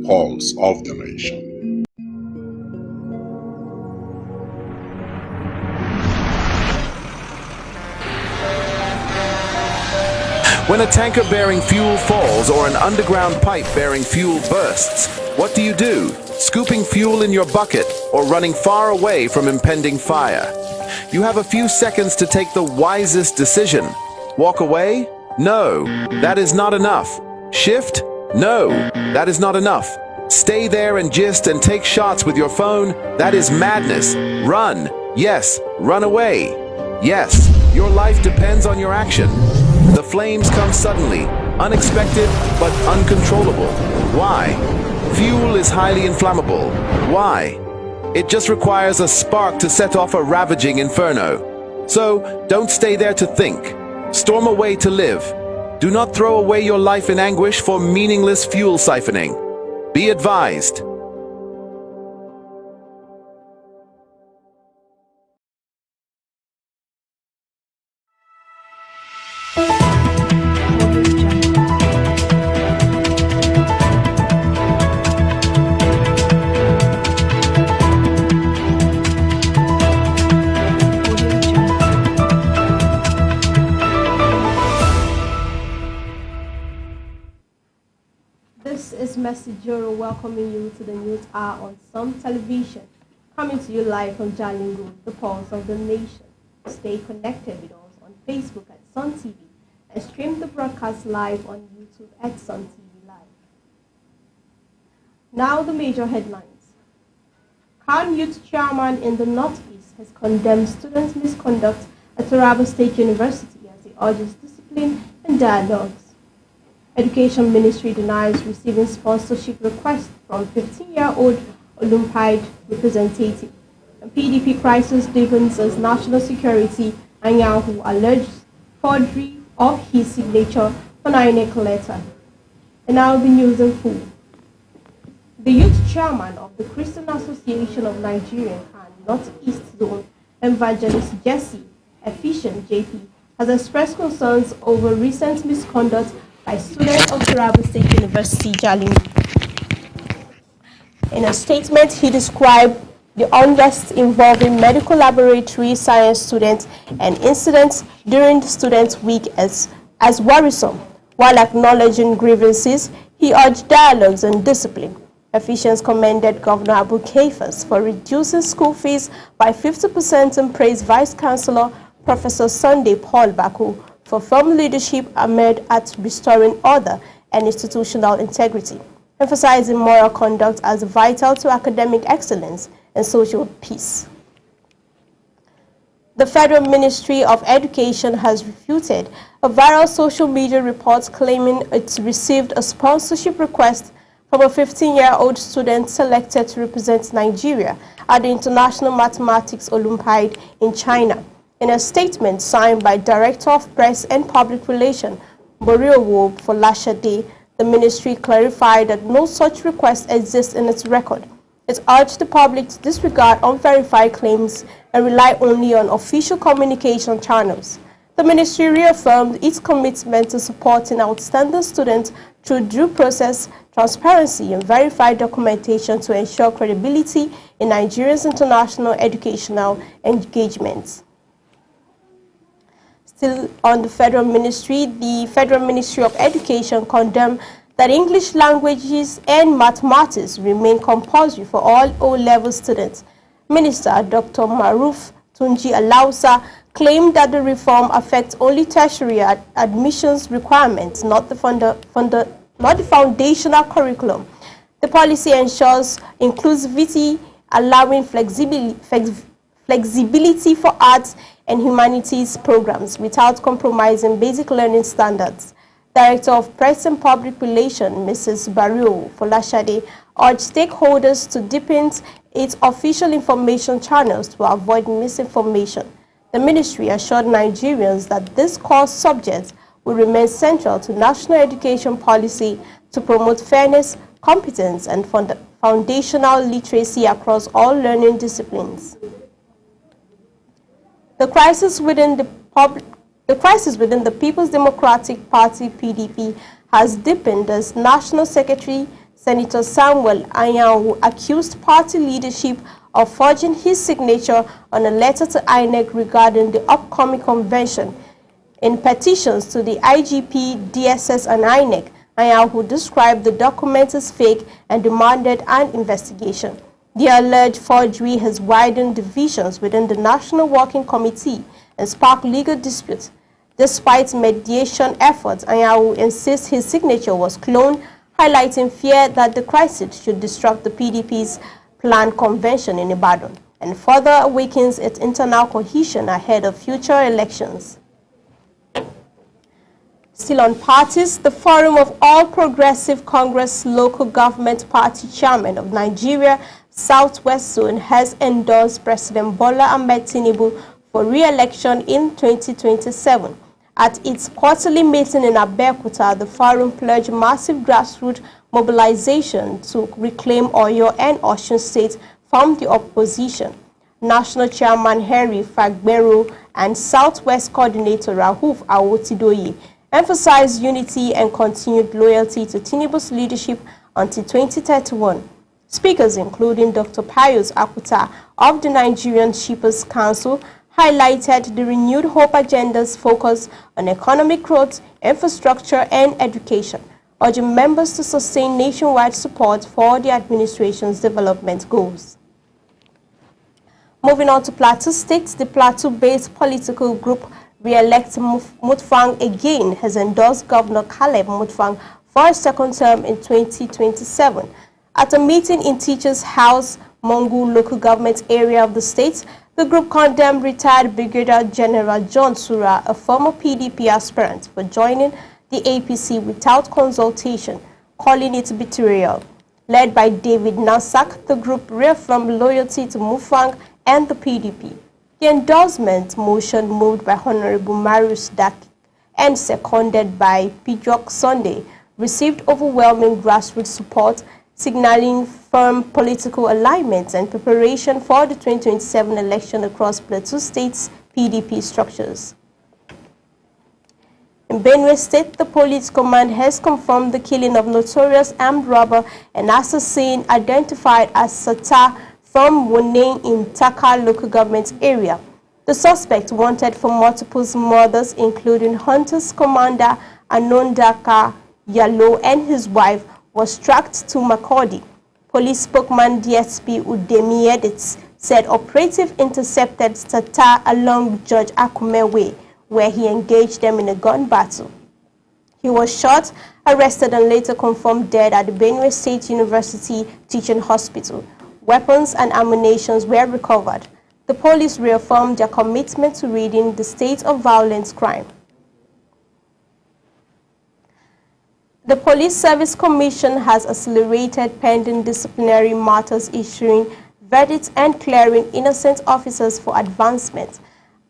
pulse of the nation. When a tanker bearing fuel falls or an underground pipe bearing fuel bursts, what do? Scooping fuel in your bucket or running far away from impending fire? You have a few seconds to take the wisest decision. Walk away? No, that is not enough. Shift? No, that is not enough. Stay there and gist and take shots with your phone? That is madness. Run. Yes, run away. Yes, your life depends on your action. The flames come suddenly, unexpected but uncontrollable. Why? Fuel is highly inflammable. Why? It just requires a spark to set off a ravaging inferno. So, don't stay there to think. Storm away to live. Do not throw away your life in anguish for meaningless fuel siphoning. Be advised. This is Messijoro welcoming you to the News Hour on Sun Television, coming to you live from Jalingo, the pulse of the nation. Stay connected with us on Facebook at Sun TV and stream the broadcast live on YouTube at Sun TV Live. Now the major headlines. Khan Youth Chairman in the Northeast has condemned students' misconduct at Taraba State University as he urges discipline and dialogues. Education Ministry denies receiving sponsorship requests from 15-year-old Olympiad representative. And PDP crisis deepens as national security Anyanwu alleges forgery of his signature on INEC letter. And now the news in full. The youth chairman of the Christian Association of Nigeria and Northeast Zone, Evangelist Jesse Efficient JP, has expressed concerns over recent misconduct by students of Taraba State University, Jalingo. In a statement, he described the unrest involving medical laboratory science students and incidents during the Students' Week as worrisome. While acknowledging grievances, he urged dialogues and discipline. Officials commended Governor Abu Kaifas for reducing school fees by 50% and praised Vice Chancellor Professor Sunday Paul Baku for firm leadership amid at restoring order and institutional integrity, emphasizing moral conduct as vital to academic excellence and social peace. The Federal Ministry of Education has refuted a viral social media report claiming it received a sponsorship request from a 15-year-old student selected to represent Nigeria at the International Mathematics Olympiad in China. In a statement signed by Director of Press and Public Relations, Boriowo Folashade, the ministry clarified that no such request exists in its record. It urged the public to disregard unverified claims and rely only on official communication channels. The ministry reaffirmed its commitment to supporting outstanding students through due process, transparency, and verified documentation to ensure credibility in Nigeria's international educational engagements. Still on the Federal Ministry of Education condemned that English languages and mathematics remain compulsory for all O-level students. Minister Dr. Maruf Tunji Alausa claimed that the reform affects only tertiary admissions requirements, not the foundational curriculum. The policy ensures inclusivity, allowing flexibility for arts and humanities programs without compromising basic learning standards. Director of Press and Public Relations, Mrs. Barrio Folashade, urged stakeholders to deepen its official information channels to avoid misinformation. The ministry assured Nigerians that this core subject will remain central to national education policy to promote fairness, competence, and foundational literacy across all learning disciplines. The crisis within the People's Democratic Party (PDP) has deepened as National Secretary Senator Samuel Anyanwu accused party leadership of forging his signature on a letter to INEC regarding the upcoming convention. In petitions to the IGP, DSS, and INEC, Anyanwu described the document as fake and demanded an investigation. The alleged forgery has widened divisions within the National Working Committee and sparked legal disputes. Despite mediation efforts, Anyanwu insists his signature was cloned, highlighting fear that the crisis should disrupt the PDP's planned convention in Ibadan and further weakens its internal cohesion ahead of future elections. Still on parties, the Forum of All Progressive Congress Local Government Party Chairman of Nigeria Southwest Zone has endorsed President Bola Ahmed Tinubu for re-election in 2027. At its quarterly meeting in Abeokuta, the forum pledged massive grassroots mobilization to reclaim Oyo and Osun State from the opposition. National Chairman Henry Fagbero and Southwest Coordinator Rahuf Awotidoye emphasized unity and continued loyalty to Tinubu's leadership until 2031. Speakers, including Dr. Pius Akuta of the Nigerian Shippers Council, highlighted the renewed hope agenda's focus on economic growth, infrastructure, and education, urging members to sustain nationwide support for the administration's development goals. Moving on to Plateau State, the Plateau-based political group Re-elect Mutfwang again has endorsed Governor Caleb Mutfwang for a second term in 2027. At a meeting in Teachers House, Mongu local government area of the state, the group condemned retired Brigadier General John Sura, a former PDP aspirant, for joining the APC without consultation, calling it betrayal. Led by David Nasak, the group reaffirmed loyalty to Mutfwang and the PDP. The endorsement motion, moved by Honorable Marius Dak and seconded by Pijok Sunday, received overwhelming grassroots support, signaling firm political alignment and preparation for the 2027 election across Plateau State's PDP structures. In Benue State, the police command has confirmed the killing of notorious armed robber and assassin identified as Sata from Wone in Taka local government area. The suspect, wanted for multiple murders, including Hunters Commander Anondaka Yalo and his wife, was tracked to Makurdi. Police spokesman DSP Udemi Edits said operative intercepted Sata along George Akume Way, where he engaged them in a gun battle. He was shot, arrested, and later confirmed dead at the Benue State University Teaching Hospital. Weapons and ammunition were recovered. The police reaffirmed their commitment to ridding the state of violent crime. The Police Service Commission has accelerated pending disciplinary matters, issuing verdicts and clearing innocent officers for advancement.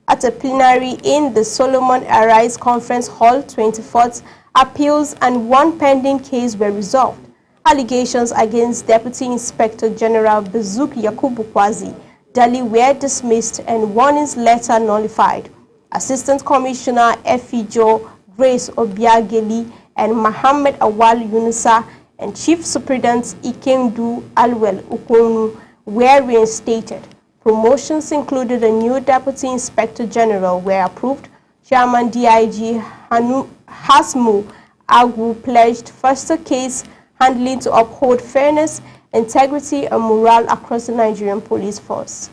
At a plenary in the Solomon Arise Conference Hall, 24th, appeals and one pending case were resolved. Allegations against Deputy Inspector General Bezuk Yakubu Kwazi Dali were dismissed and warnings letter nullified. Assistant Commissioner Efijo Grace Obiageli and Mohammed Awal Yunusa and Chief Superintendent Ikendu Alwell Ukonu were reinstated. Promotions included a new Deputy Inspector General were approved. Chairman DIG Hasmu Agu pledged faster case handling to uphold fairness, integrity, and morale across the Nigerian police force.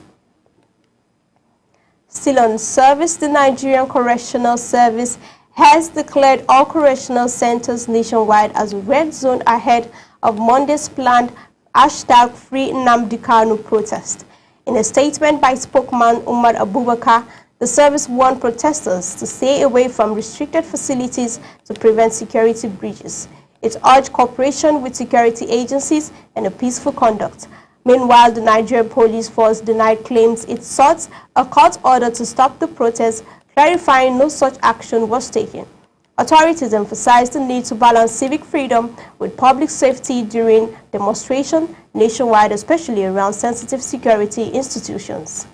Still on service, the Nigerian Correctional Service has declared all correctional centers nationwide as a red zone ahead of Monday's planned #Free Nnamdi Kanu protest. In a statement by spokesman Umar Abubakar, the service warned protesters to stay away from restricted facilities to prevent security breaches. It urged cooperation with security agencies and a peaceful conduct. Meanwhile, the Nigerian police force denied claims it sought a court order to stop the protest, clarifying no such action was taken. Authorities emphasized the need to balance civic freedom with public safety during demonstration nationwide, especially around sensitive security institutions.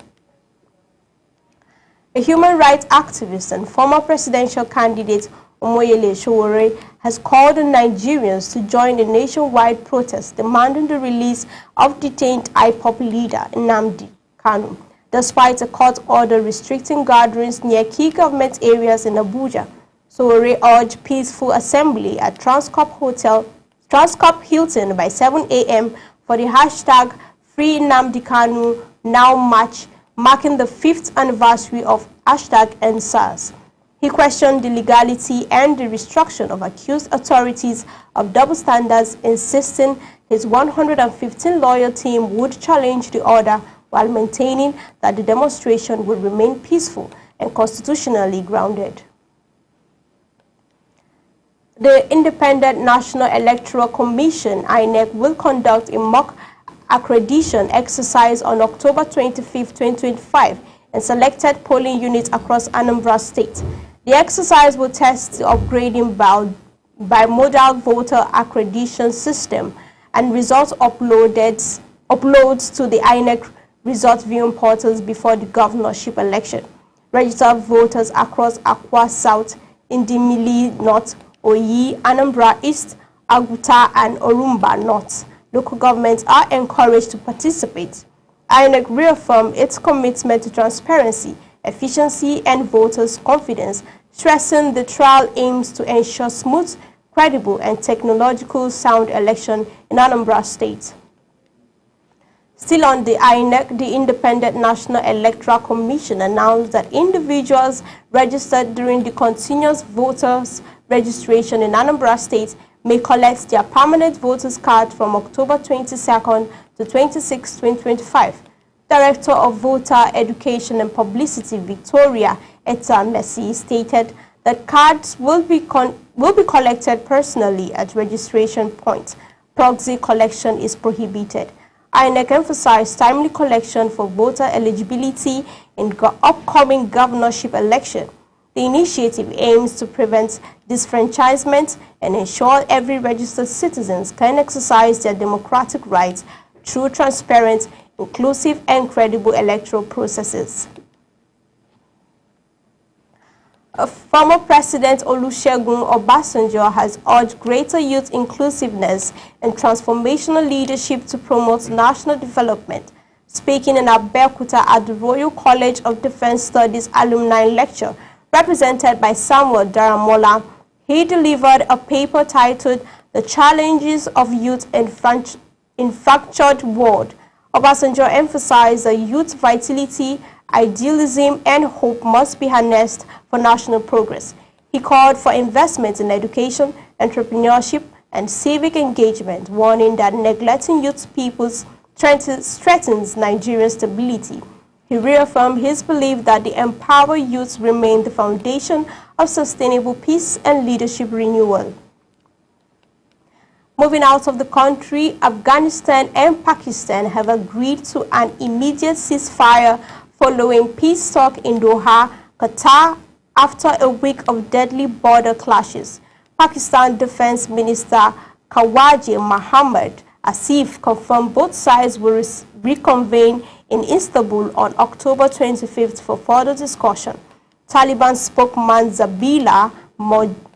A human rights activist and former presidential candidate Omoyele Sowore has called on Nigerians to join a nationwide protest demanding the release of detained IPOB leader Nnamdi Kanu, despite a court order restricting gatherings near key government areas in Abuja. Sowore urged peaceful assembly at Transcorp Hilton by 7 a.m. for the hashtag Free Nnamdi Kanu Now March, marking the 5th anniversary of hashtag EndSARS. He questioned the legality and the restriction of accused authorities of double standards, insisting his 115-lawyer team would challenge the order while maintaining that the demonstration would remain peaceful and constitutionally grounded. The Independent National Electoral Commission, INEC, will conduct a mock accreditation exercise on October 25, 2025 in selected polling units across Anambra State. The exercise will test the upgrading bimodal voter accreditation system and result uploads to the INEC result viewing portals before the governorship election. Registered voters across Akwa South, Indimili North, Oyi, Anambra East, Aguta, and Orumba North local governments are encouraged to participate. INEC reaffirmed its commitment to transparency, efficiency, and voters' confidence, stressing the trial aims to ensure smooth, credible, and technological sound election in Anambra State. Still on the INEC, the Independent National Electoral Commission announced that individuals registered during the continuous voters registration in Anambra State may collect their permanent voters card from October 22nd to 26, 2025. Director of Voter Education and Publicity, Victoria Etta Messi, stated that cards will be collected personally at registration points. Proxy collection is prohibited. INEC emphasized timely collection for voter eligibility in upcoming governorship election. The initiative aims to prevent disfranchisement and ensure every registered citizen can exercise their democratic rights through transparent, inclusive, and credible electoral processes. Former President Olusegun Obasanjo has urged greater youth inclusiveness and transformational leadership to promote national development. Speaking in Abeokuta at the Royal College of Defense Studies Alumni Lecture, represented by Samuel Daramola, he delivered a paper titled The Challenges of Youth in Fractured World. Obasanjo emphasized that youth vitality, idealism, and hope must be harnessed for national progress. He called for investment in education, entrepreneurship, and civic engagement, warning that neglecting youth peoples threatens Nigerian stability. He reaffirmed his belief that the empowered youth remain the foundation of sustainable peace and leadership renewal. Moving out of the country, Afghanistan and Pakistan have agreed to an immediate ceasefire following peace talks in Doha, Qatar, after a week of deadly border clashes. Pakistan Defense Minister Khawaja Mohammad Asif confirmed both sides will reconvene in Istanbul on October 25th for further discussion. Taliban spokesman Zabihullah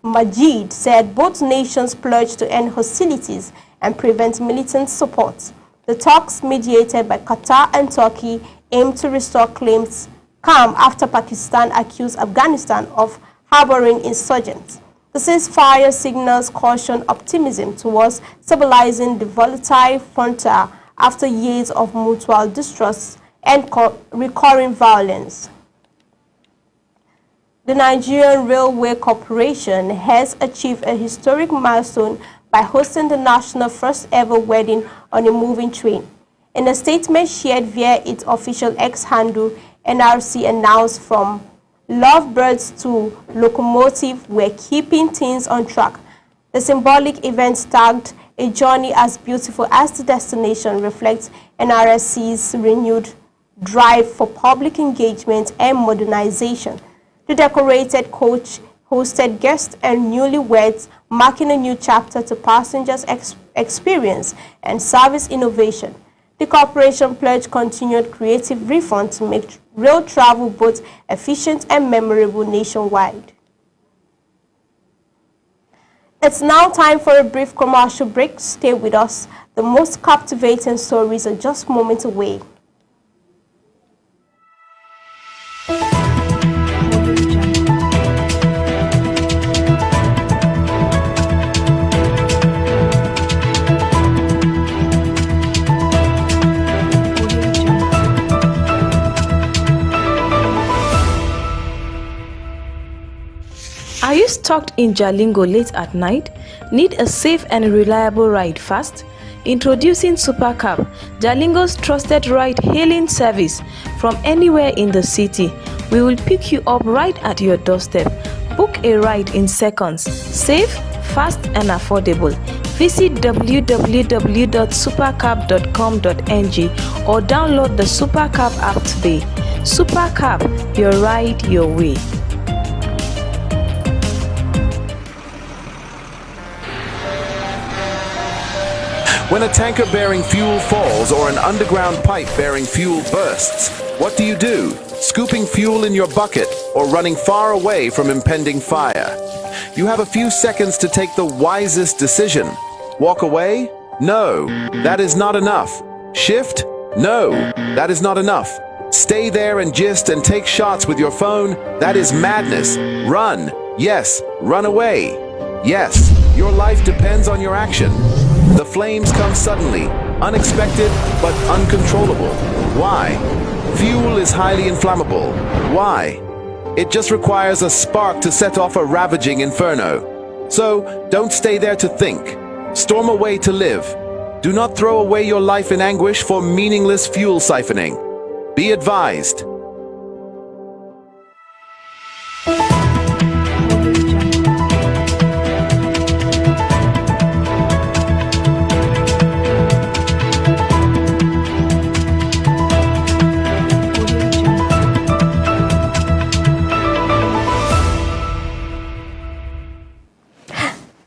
Mujahid said both nations pledged to end hostilities and prevent militant support. The talks, mediated by Qatar and Turkey, aim to restore claims calm after Pakistan accused Afghanistan of harboring insurgents. The ceasefire signals caution optimism towards stabilizing the volatile frontier after years of mutual distrust and recurring violence. The Nigerian Railway Corporation has achieved a historic milestone by hosting the national first-ever wedding on a moving train. In a statement shared via its official X handle, NRC announced from lovebirds to locomotive were keeping things on track. The symbolic event tagged "A Journey as Beautiful as the Destination" reflects NRC's renewed drive for public engagement and modernization. The decorated coach hosted guests and newlyweds, marking a new chapter to passengers' experience and service innovation. The corporation pledged continued creative reform to make rail travel both efficient and memorable nationwide. It's now time for a brief commercial break. Stay with us. The most captivating stories are just moments away. Are you stuck in Jalingo late at night? Need a safe and reliable ride fast? Introducing Supercab, Jalingo's trusted ride-hailing service from anywhere in the city. We will pick you up right at your doorstep. Book a ride in seconds. Safe, fast and affordable. Visit www.supercab.com.ng or download the Supercab app today. Supercab, your ride, your way. When a tanker bearing fuel falls or an underground pipe bearing fuel bursts, what do? Scooping fuel in your bucket or running far away from impending fire? You have a few seconds to take the wisest decision. Walk away? No, that is not enough. Shift? No, that is not enough. Stay there and gist and take shots with your phone? That is madness. Run. Yes, run away. Yes, your life depends on your action. The flames come suddenly, unexpected but uncontrollable. Why? Fuel is highly inflammable. Why? It just requires a spark to set off a ravaging inferno. So, don't stay there to think. Storm away to live. Do not throw away your life in anguish for meaningless fuel siphoning. Be advised.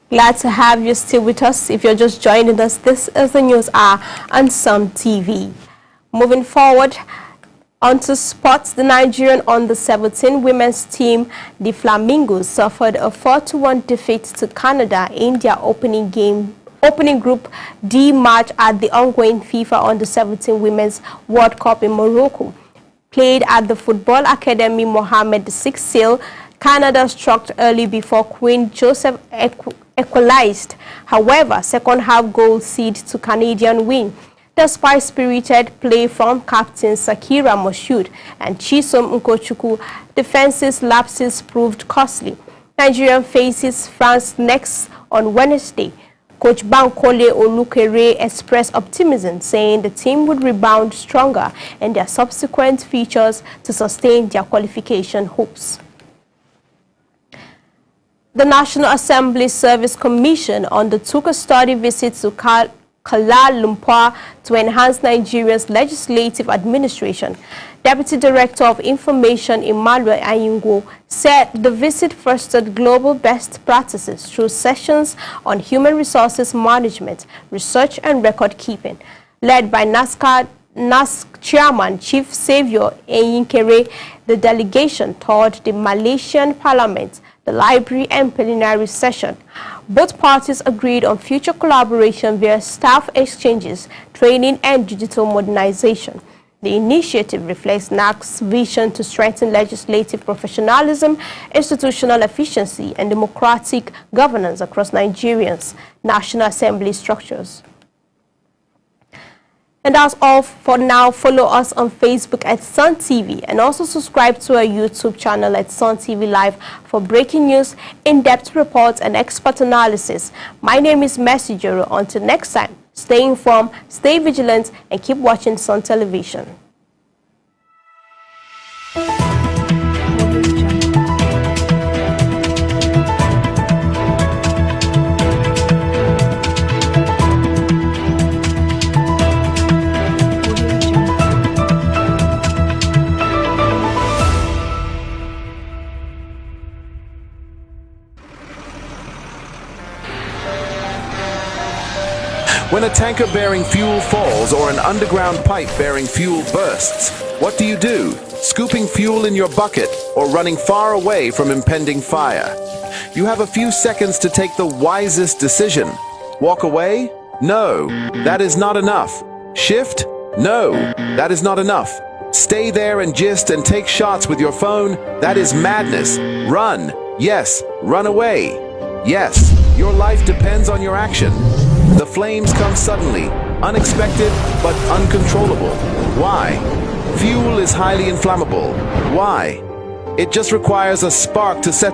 Glad to have you still with us. If you're just joining us, this is the News Hour on Sun TV. Moving forward onto sports, the Nigerian under-17 women's team, the Flamingos, suffered a 4-1 defeat to Canada in their opening Group D match at the ongoing FIFA under-17 Women's World Cup in Morocco. Played at the Football Academy Mohammed VI Sale, Canada struck early before Queen Joseph equalized. However, second half goal sealed to Canadian win. Despite spirited play from captains Sakira Moshood and Chisom Nkochukwu, defensive lapses proved costly. Nigeria faces France next on Wednesday. Coach Bankole Olukere expressed optimism, saying the team would rebound stronger in their subsequent features to sustain their qualification hopes. The National Assembly Service Commission undertook a study visit to Kuala Lumpur to enhance Nigeria's legislative administration. Deputy Director of Information Emmanuel Ayingo said the visit fostered global best practices through sessions on human resources management, research and record keeping. Led by NASC Chairman Chief Saviour Eyinkere, the delegation toured the Malaysian Parliament, the library and plenary session. Both parties agreed on future collaboration via staff exchanges, training and digital modernization. The initiative reflects NAC's vision to strengthen legislative professionalism, institutional efficiency and democratic governance across Nigeria's National Assembly structures. And that's all for now. Follow us on Facebook at Sun TV and also subscribe to our YouTube channel at Sun TV Live for breaking news, in-depth reports and expert analysis. My name is Messenger. Until next time, stay informed, stay vigilant and keep watching Sun Television. When a tanker bearing fuel falls or an underground pipe bearing fuel bursts, what do? Scooping fuel in your bucket or running far away from impending fire? You have a few seconds to take the wisest decision. Walk away? No, that is not enough. Shift? No, that is not enough. Stay there and gist and take shots with your phone? That is madness. Run. Yes, run away. Yes, your life depends on your action. The flames come suddenly, unexpected but uncontrollable. Why? Fuel is highly inflammable. Why? It just requires a spark to set